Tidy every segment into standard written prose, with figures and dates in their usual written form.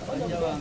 Magala.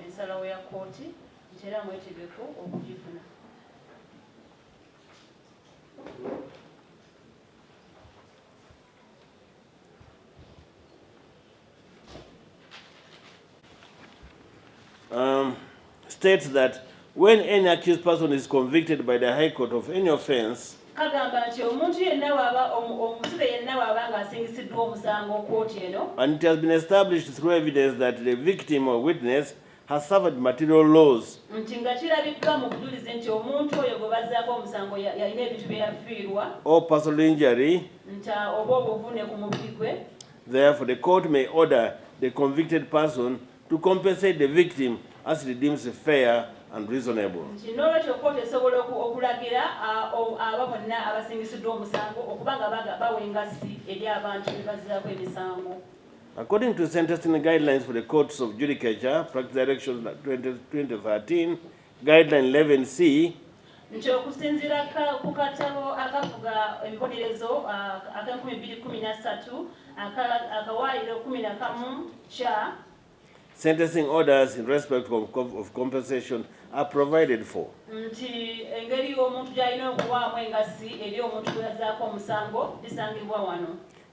ensalawo ya kooti era mwetegeko okugifuna. States that when any accused person is convicted by the High Court of any offense, and it has been established through evidence that the victim or witness has suffered material loss, or personal injury, therefore the court may order the convicted person to compensate the victim as it deems fair and reasonable. According to sentencing guidelines for the courts of judicature, Practice Directions 2013, Guideline 11C, sentencing orders in respect of compensation are provided for.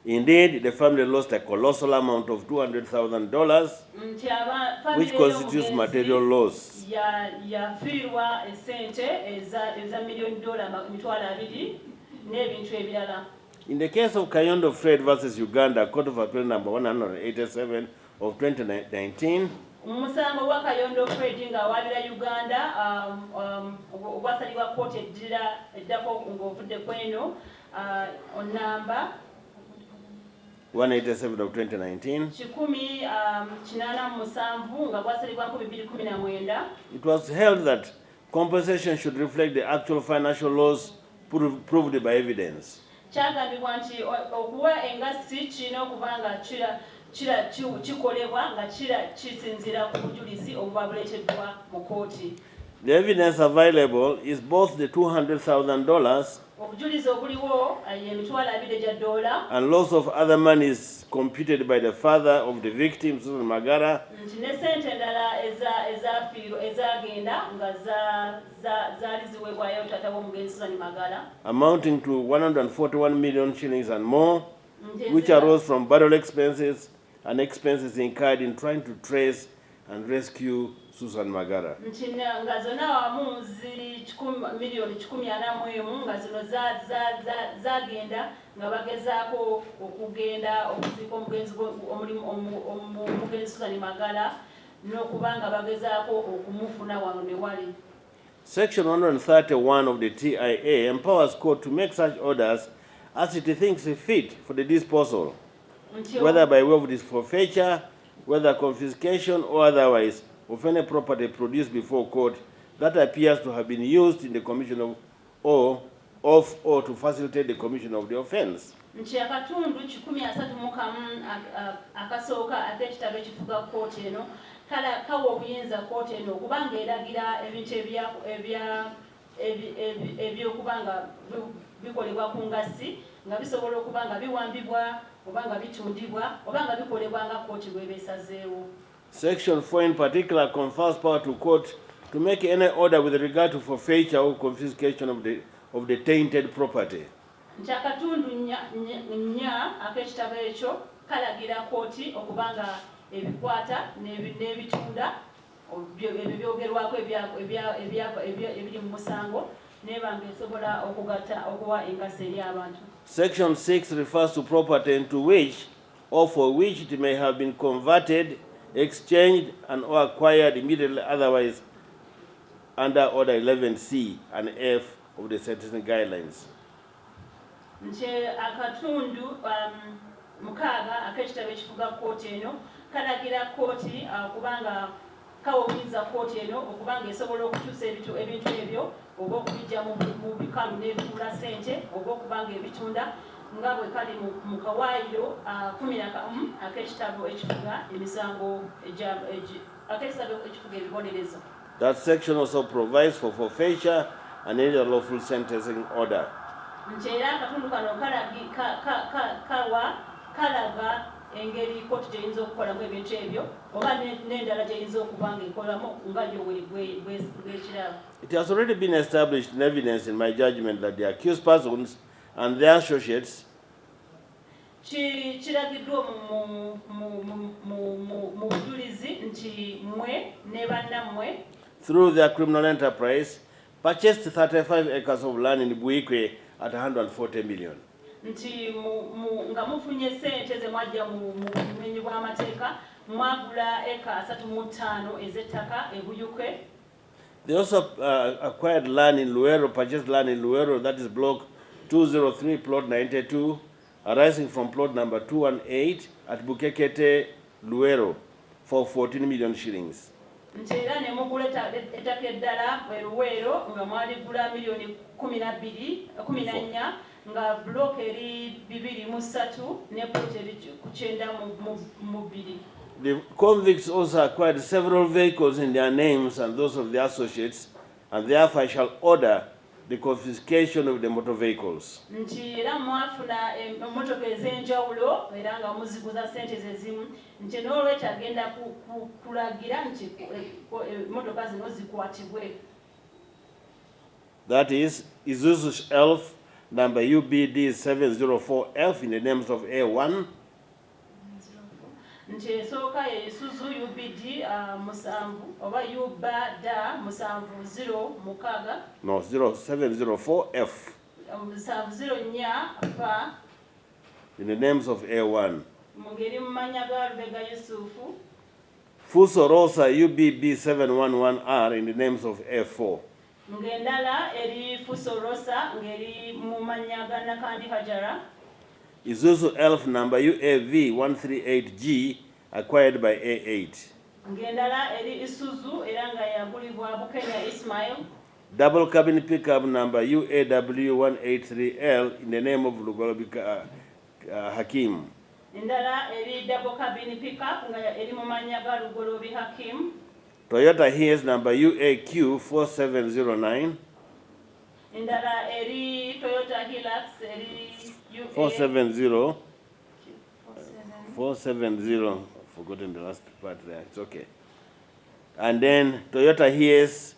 Indeed, the family lost a colossal amount of $200,000, which constitutes material loss. In the case of Kayondo Fred versus Uganda, Court of Appeal number 187 of 2019, Umusango wa Kayondo Fred nga wabira Uganda ogwasalibwa kooti eddako ng'ovudde kweno on number 187 of 2019. It was held that compensation should reflect the actual financial loss proved by evidence. The evidence available is both the $200,000 and loss of other monies computed by the father of the victim, Magala, amounting to 141 million shillings and more, which arose from burial expenses and expenses incurred in trying to trace and rescue Susan Magala. Nga zonna wamu ziri miliyoni 141 nga zino zagenda nga bagezaako okugenda okuziika omugenzi Susan Magala n'okuba nga bagezaako okumufuna wano ne wali. Section 131 of the TIA empowers court to make such orders as it thinks fit for the disposal, whether by way of this forfeiture, whether confiscation or otherwise, of any property produced before court that appears to have been used in the commission of or to facilitate the commission of the offense. Nchi akatundu 131 akasooka ak'ekitabo ekifuga kooti eno kawa obuyinza kooti eno okubanga eragira ebintu ebyokuba nga bikolebwa ku ngasi nga bisobola okuba nga biwambibwa oba nga bitundibwa oba nga bikolebwa nga kooti bw'ebeesazeewo. Section 4 in particular confers power to court to make any order with regard to forfeiture or confiscation of the tainted property. Nchakatundu nya ak'ekitabo ekyo kalagira kooti okuba nga ebikwata n'ebitunda ebyogerwako ebiri mu musango neba nga esobola okugatta okuwa enkasi eri abantu. Section 6 refers to property into which or for which it may have been converted, exchanged and or acquired immediately otherwise under order 11C and F of the sentencing guidelines. Nche akatundu mukaaga ak'ekitabo ekifuga kooti eno kalagira kooti kubanga kawuliza kooti eno okubanga esobola okutuusa ebintu ebyo oba okubijja mu bikalu n'ebitula ssente oba okubanga ebitunda nga bwe kali mu kawaayiro 11 ak'ekitabo ekifuga emisango ak'ekitabo ekifuga ebibonerezo. That section also provides for forfeiture and any lawful sentencing order. Nchera akatundu kano kalaga engeri kooti gyeyinza okukolamu ebintu ebyo oba n'endala gyeyinza okuba nga ekolamu nga bw'ekirabo. It has already been established in evidence in my judgment that the accused persons and their associates kiragiddwa mu bujulizi nti mwe ne bannammwe through their criminal enterprise purchased 35 acres of land in Buikwe at 140 million. Nti nga mufunye ssente ze mwajja mu bumenyi bw'amateeka mwagula eka 35 ez'ettaka e Buyukwe. They also acquired land in Luero, purchased land in Luero, that is block 203, plot 92, arising from plot number 218 at Bukekete, Luero, for 14 million shillings. Nchera ne mugula ettaka eddala Luero nga mwaligula miliyoni 14 nga block eri 203 ne plot eri 9 The convicts also acquired several vehicles in their names and those of their associates, and therefore shall order the confiscation of the motor vehicles. Nti era mwafuna emmotoka ez'enjawulo era nga muziguza ssente zezimu nti n'olwekyo agenda kulagira nti emmotoka zino zikwatibwe. That is Isuzu Elf number UBD 704F in the names of A1. Nti esooka ye Isuzu UBD musanvu oba UBD musanvu 06 No, 0704F. Musanvu 04 F In the names of A1. Mungeri mumanya ga Lubega Yusufu. Fuso Rosa UBB 711R in the names of A4. Ngendala eri Fuso Rosa ngeri mumanya ga Nakandi Hajara. Isuzu Elf number UAV 138G acquired by A8. Ngendala eri Isuzu era nga yagulibwa Bukenya Ismail. Double cabin pickup number UAW 183L in the name of Lugolobika Hakim. Ndala eri double cabin pickup nga eri mumanya ga Lugolobi Hakim. Toyota Hiace number UAQ 4709. Ndala eri Toyota Hilux eri 470. 470. I've forgotten the last part there. It's okay. And then Toyota Hiace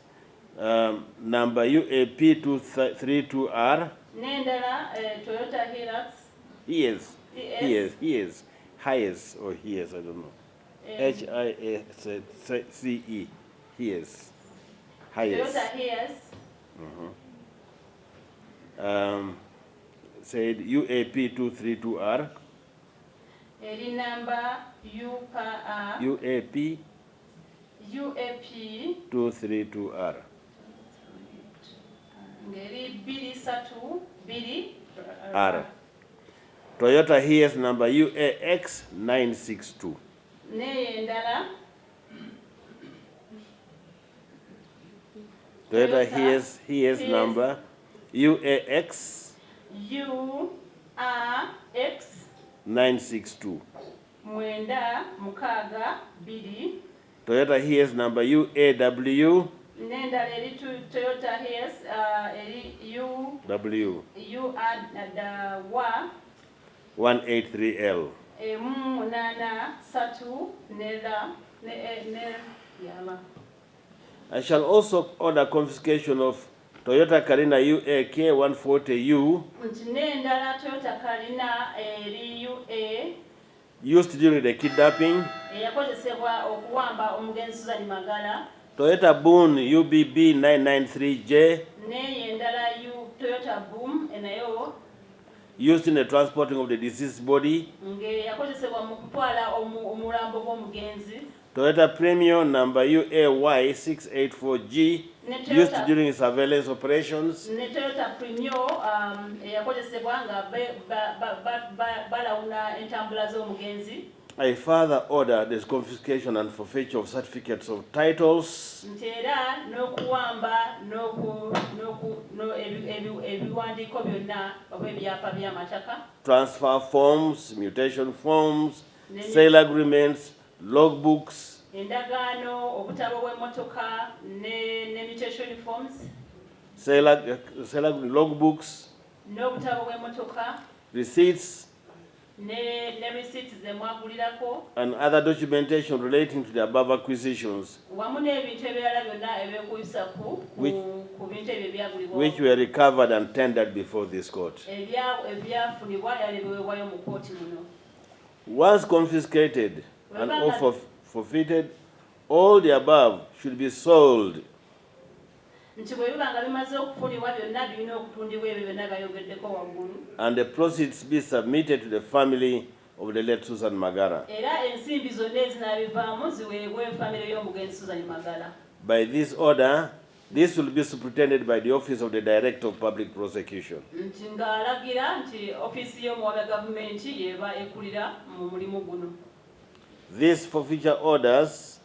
number UAP 232R. Nendala Toyota Hilux. Hiace. Hiace or Hiace, I don't know. HIACE Hiace. Toyota Hiace. Said UAP 232R. Eri number UPA. UAP UAP 232R. Ngeri biri satu biri R. Toyota Hiace number UAX 962. Ne endala. Toyota Hiace number UAX URX 962. Mwenda mukaga biri. Toyota Hiace number UAW. Nendala eri Toyota Hiace eri W. wa 183L. Munana satu nela ne yala. I shall also order confiscation of Toyota Carina UAK 140U Nendala Toyota Carina eri UA used during the kidnapping. Yakozesebwa okuwamba Omugenzi Magala. Toyota Boon UBB 993J Ne endala Toyota Boom enayo used in the transporting of the deceased body. nge yakozesebwa mu kutwala omulambo gw'omugenzi. Toyota Premium number UAY 684G used during surveillance operations. Ne Toyota Premium yakozesebwa nga balawuna entambula z'omugenzi. I further order the confiscation and forfeiture of certificates of titles, Ntera n'okuwamba ebiwandiiko byonna oba ebyapa by'amataka. transfer forms, mutation forms, sale agreements, logbooks, Endagaano, obutabo bw'emmotoka ne mutation forms, logbooks, n'obutabo bw'emmotoka receipts, ne receipts ze mwagulirako and other documentation relating to the above acquisitions, wamu n'ebintu ebirala byonna ebyekuyisa ku bintu ebyo ebyagulibwa which were recovered and tendered before this court. ebyafunibwa yali biweebwayo mu kooti muno. Once confiscated and or forfeited, all the above should be sold Nti bwe biba nga bimaze okufunibwa byonna birina okutundibwa ebyo byonna bayogeddeko waggulu. and the proceeds be submitted to the family of the late Susan Magala. Era ensimbi zonna ezinaabivaamu ziweebwe famire y'omugenzi Susan Magala. By this order, this will be superintended by the Office of the Director of Public Prosecution. Nti ng'alagira nti ofiisi y'omuwabi gavumenti y'eba ekulira mu mulimu guno. These forfeiture orders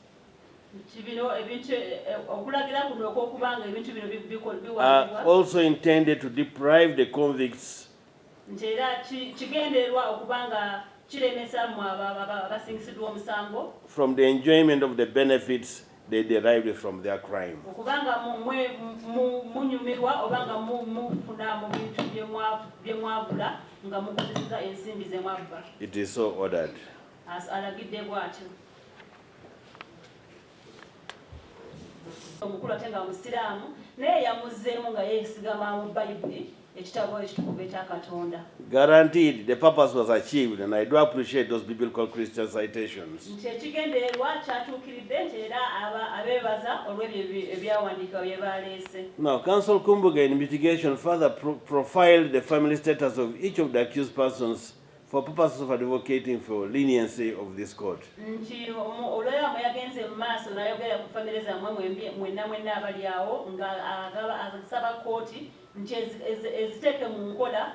okulagira kuno okw'okubanga ebintu bino are biwandibwa also intended to deprive the convicts nti era kigendererwa okubanga kiremesa mu abasingisiddwa omusango from the enjoyment of the benefits they derived from their crime. okubanga munyumirwa obanga mufuna mu bintu bye mwagula nga mukozesa ensimbi ze mwava. It is so ordered. Alagidde bw'atyo. Omukulu ate nga musiraamu naye yamuzzeemu nga yeesigama mu Bayibuli ekitabo ekitukuvu ekya Katonda. Guaranteed, the purpose was achieved, and I do appreciate those biblical Christian citations. Nti ekigendererwa kyatuukiridde nti era abeebaza olw'ebyo ebyawandiika bye baleese. Now, Counsel Kumbuga in mitigation further profiled the family status of each of the accused persons for purposes of advocating for leniency of this court. Nti olw'era mwe yagenze mu maaso n'ayogera ku famire zammwe mwenna abali awo nga asaba kooti nti eziteeke mu nkola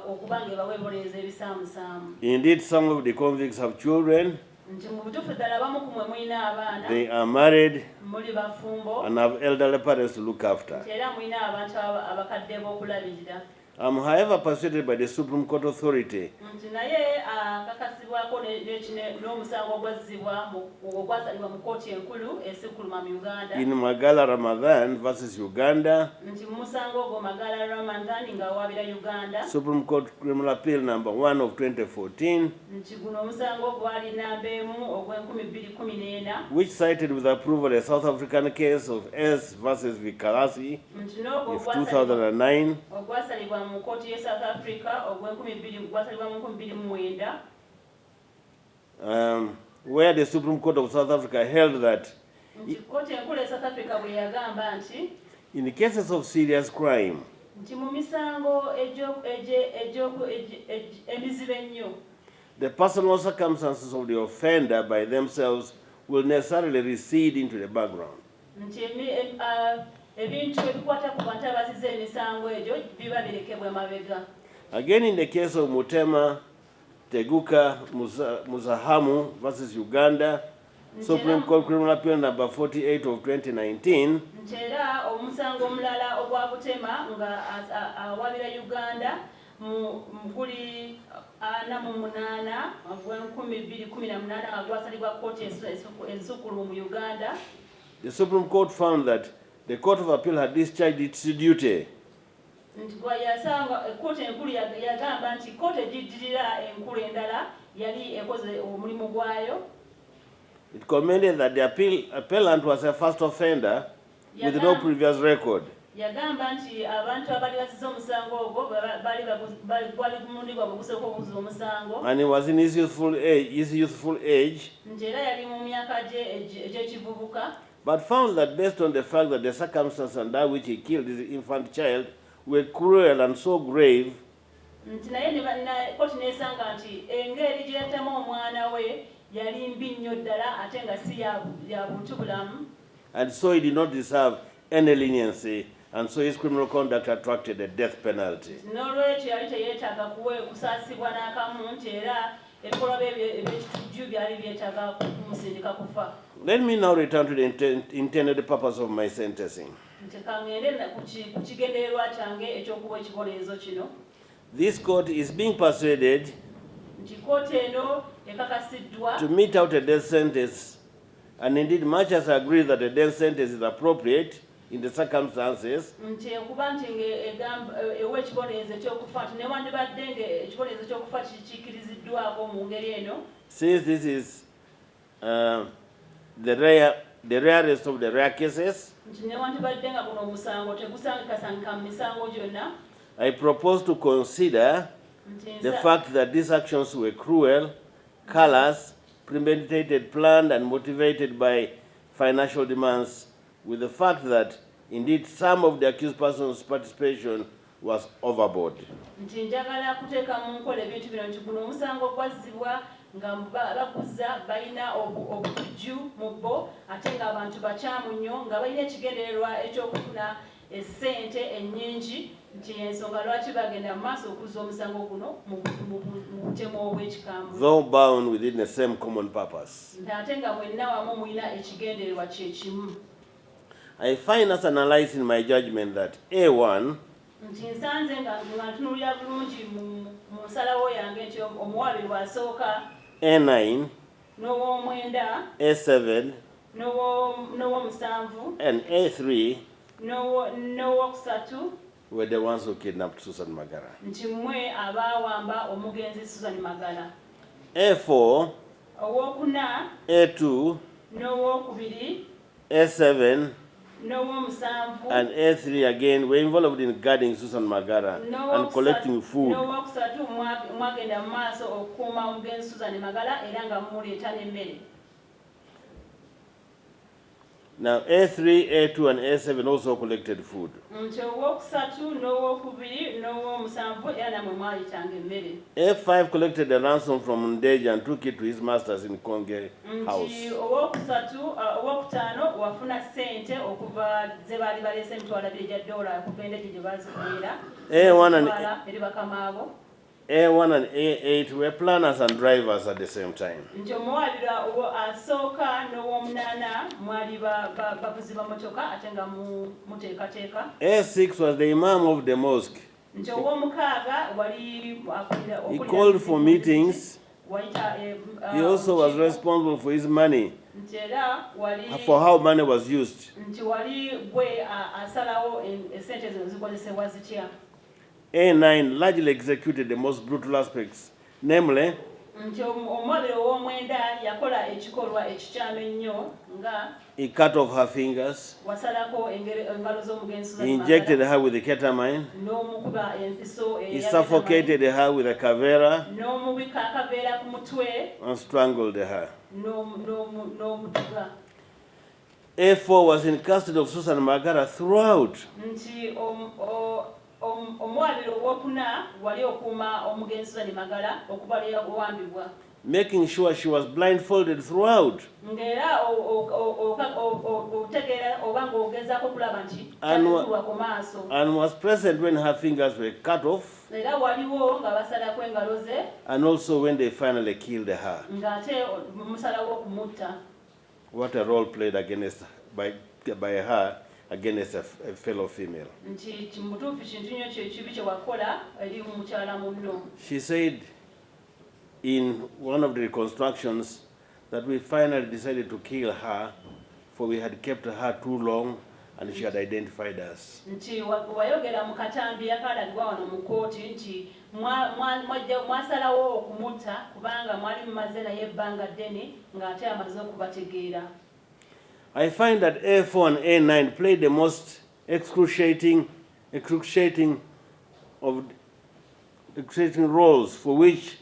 okuba nga ebaweeboleza ebisaamusaamu. Indeed, some of the convicts have children. Nti mu butuufu ddala abamu ku mwe mulina abaana. They are married Muli bafumbo. and have elderly parents to look after. Nti era mulina abantu abakadde b'okulabirira. I'm however persuaded by the Supreme Court authority Nti naye akakasibwako n'omusango ogwasalibwa mu kooti enkulu esikkuluma mu Uganda. in Magala Ramadan versus Uganda, Nti musango ogwo Magala Ramadan nga waabira Uganda. Supreme Court Criminal Appeal number 1 of 2014, Nti guno omusango gwali namba emu ogw'2014. which cited with approval a South African case of S versus Vikalasi Nti n'ogwo of 2009, ogwasalibwa mu kooti ye South Africa ogwasalibwa mu 2009. where the Supreme Court of South Africa held that In cases of serious crime, the personal circumstances of the offender by themselves will necessarily recede into the background. Again, in the case of Mutema Teguka Muzahamu versus Uganda, Supreme Court Criminal Appeal number 48 of 2019, the Supreme Court found that the Court of Appeal had discharged its duty It commended that the appellant was a first offender with no previous record. And he was in his youthful age, but found that based on the fact that the circumstances under which he killed his infant child were cruel and so grave, and so he did not deserve any leniency, and so his criminal conduct attracted a death penalty. Let me now return to the intended purpose of my sentencing. This court is being persuaded to mete out a death sentence, and indeed much has agreed that a death sentence is appropriate in the circumstances. Since this is the rarest of the rare cases, I propose to consider the fact that these actions were cruel, callous, premeditated, planned, and motivated by financial demands, with the fact that, indeed, some of the accused person's participation was overboard. Though bound within the same common purpose. I find us analyzing my judgment that A1 A9 A7 and A3 were the ones who kidnapped Susan Magala. A4 A2 A7 and A3 again were involved in guarding Susan Magala and collecting food. Now A3, A2 and A7 also collected food. A5 collected a ransom from Ndeja and took it to his masters in Konge house. A1 and A8 were planners and drivers at the same time. A6 was the imam of the mosque. He called for meetings. He also was responsible for his money, for how money was used. A9 largely executed the most brutal aspects, namely, he cut off her fingers, he injected her with the ketamine, he suffocated her with a kavera, and strangled her. A4 was in custody of Susan Magala throughout. Nti omwabiro wokuna wali okuma Omugenzi Susan Magala okubalira kuwambibwa. Making sure she was blindfolded throughout. Ngera otegera obanga ogezaako kulaba nti takulwa ku maaso. And was present when her fingers were cut off. Era waliwo nga basalako engalo ze. And also when they finally killed her. Ng'ate musalawo okumutta. What a role played against by her against a fellow female. She said in one of the reconstructions that we finally decided to kill her, for we had kept her too long and she had identified us. I find that A4 and A9 played the most excruciating roles, for which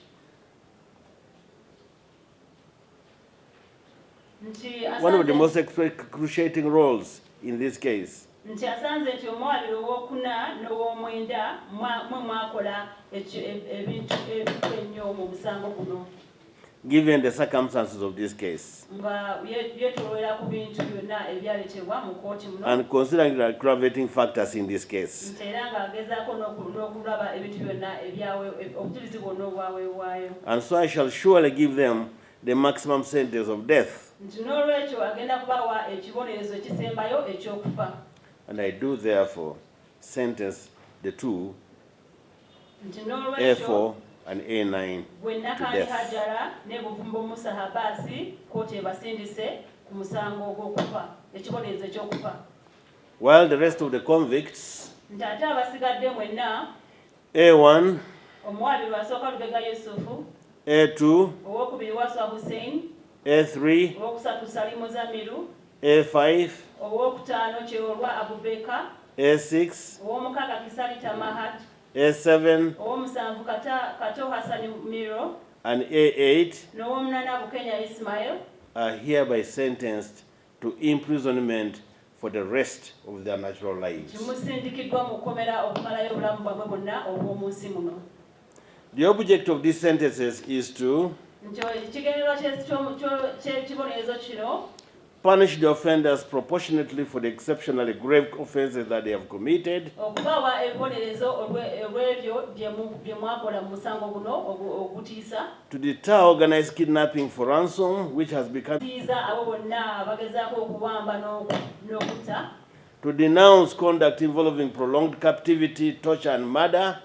one of the most excruciating roles in this case. Given the circumstances of this case, and considering the aggravating factors in this case, and so I shall surely give them the maximum sentence of death. And I do therefore sentence the two, A4 and A9, to death. While the rest of the convicts, A1, A2, A3, A5, A6, A7, and A8 are hereby sentenced to imprisonment for the rest of their natural lives. The object of these sentences is to punish the offenders proportionately for the exceptionally grave offenses that they have committed, to deter organized kidnapping for ransom, which has become, to denounce conduct involving prolonged captivity, torture, and murder,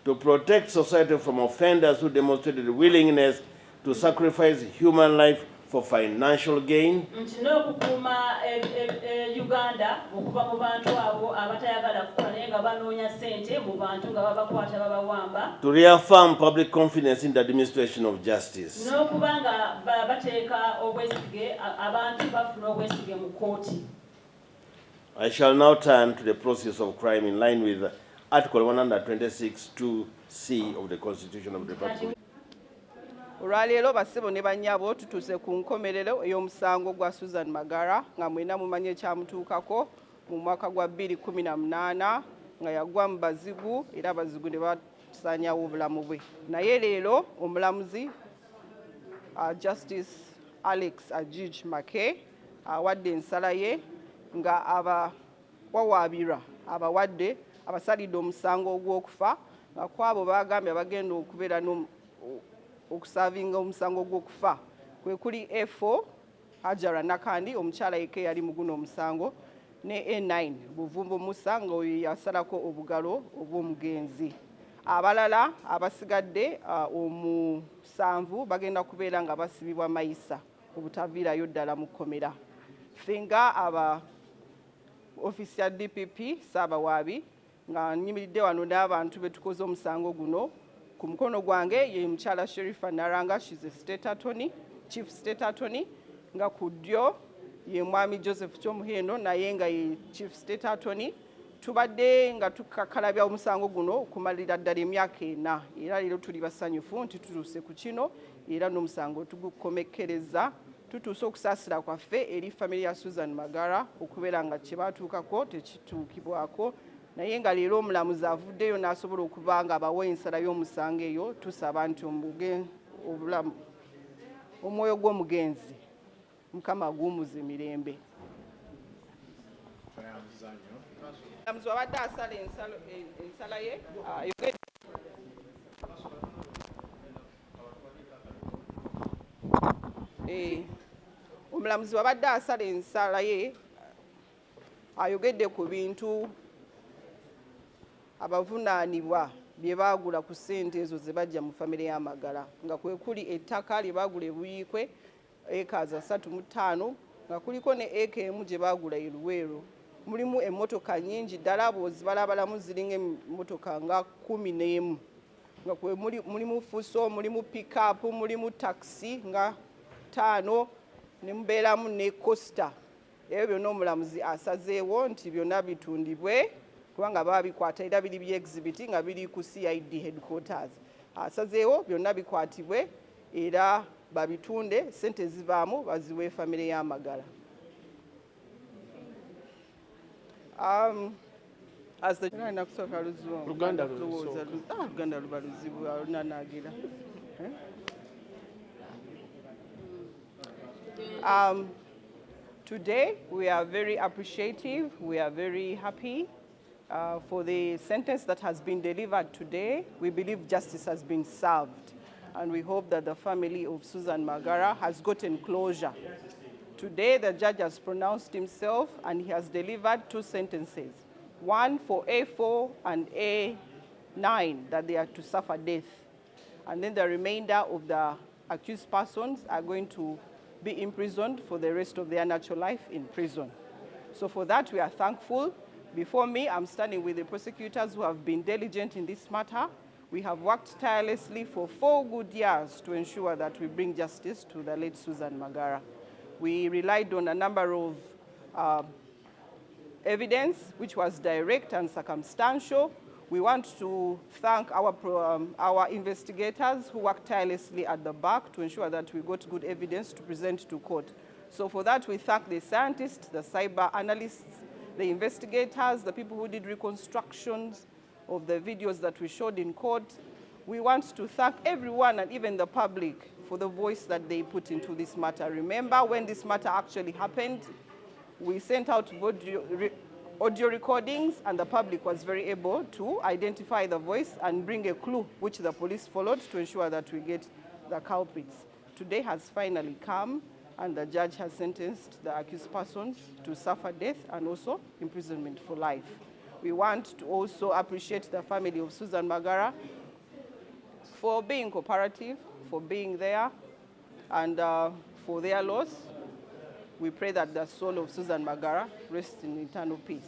to protect society from offenders who demonstrated willingness to sacrifice human life for financial gain, to reaffirm public confidence in the administration of justice. I shall now turn to the process of crime in line with Article 126(2)(c) of the Constitution of the Republic. Olwaleero bassebo ne bannyabo tutuuse ku nkomerero ey'omusango gwa Susan Magala nga mwena mumanye ekyamutuukako mu mwaka gwa 2018 nga yagwa mu bazigu era abazigu ne basaanyawo obulamu bwe. Naye leero omulamuzi Justice Alex Ajij Make awadde ensala ye nga abawawaabirwa abawadde abasalidde omusango ogw'okufa nga kwabo bagambye abagenda okubeera okusavinga omusango gw'okufa kwe kuli A4 Hajara Nakandi omukyala yeke yali mu guno omusango ne A9 Buvumbu Musa nga oyo yasalako obugalo obw'omugenzi. Abalala abasigadde omusanvu bagenda kubeera nga basibibwa Mayisa obutaviirayo ddala mu Mukomera. Fenga aba ofisi ya DPP Saabawaabi nga nyimiridde wano n'abantu betukoze omusango guno. Ku mukono gwange ye mukyala Sherifa Naranga, she's a state attorney, chief state attorney, nga ku ddyo ye mwami Joseph Kyomuhendo naye nga ye chief state attorney, tubadde nga tukakalabya omusango guno okumalira ddala emyaka 4 era leero tuli basanyufu nti tutuuse ku kino era n'omusango tugukomekkereza tutuuse okusaasira kwaffe eri famire ya Susan Magala okubeera nga kye baatuukako tekituukibwako naye nga leero omulamuzi avuddeyo n'asobola okuba nga abawa ensala y'omusango eyo tusaba nti obulamu omwoyo gw'omugenzi Mukama guumuze mirembe. Omulamuzi wabadde asala ensala ye omulamuzi wabadde asala ensala ye ayogedde ku bintu abavunaanibwa bye baagula ku ssente ezo ze bajja mu famire ya Magala nga kwe kuli ettaka lye baagula e Buyiikwe acres 35 nga kuliko ne eka emu gye baagula e Luweero. Mulimu emmotoka nnyingi ddala bw'ozibalabalamu ziringa emmotoka nga 11 nga kwe mulimu fuso, mulimu pick-up, mulimu taxi nga 5 ne mubeeramu ne coaster. Ebyo byonna omulamuzi asazeewo nti byonna bitundibwe kubanga baba bikwata era biri bya exhibit nga biri ku CID headquarters. Asazeewo byonna bikwatibwe era babitunde sente zivaamu baziwe famire ya Magala. As the Luganda luba luzibu nanagira. Today we are very appreciative, we are very happy for the sentence that has been delivered today. We believe justice has been served and we hope that the family of Susan Magala has gotten closure. Today, the judge has pronounced himself and he has delivered 2 sentences, one for A4 and A9, that they are to suffer death. And then the remainder of the accused persons are going to be imprisoned for the rest of their natural life in prison. So for that, we are thankful. Before me, I'm standing with the prosecutors who have been diligent in this matter. We have worked tirelessly for 4 good years to ensure that we bring justice to the late Susan Magala. We relied on a number of evidence which was direct and circumstantial. We want to thank our investigators who worked tirelessly at the back to ensure that we got good evidence to present to court. So for that, we thank the scientists, the cyber analysts, the investigators, the people who did reconstructions of the videos that we showed in court. We want to thank everyone and even the public for the voice that they put into this matter. Remember, when this matter actually happened, we sent out audio recordings and the public was very able to identify the voice and bring a clue which the police followed to ensure that we get the culprits. Today has finally come and the judge has sentenced the accused persons to suffer death and also imprisonment for life. We want to also appreciate the family of Susan Magala for being cooperative, for being there, and for their loss. We pray that the soul of Susan Magala rests in eternal peace.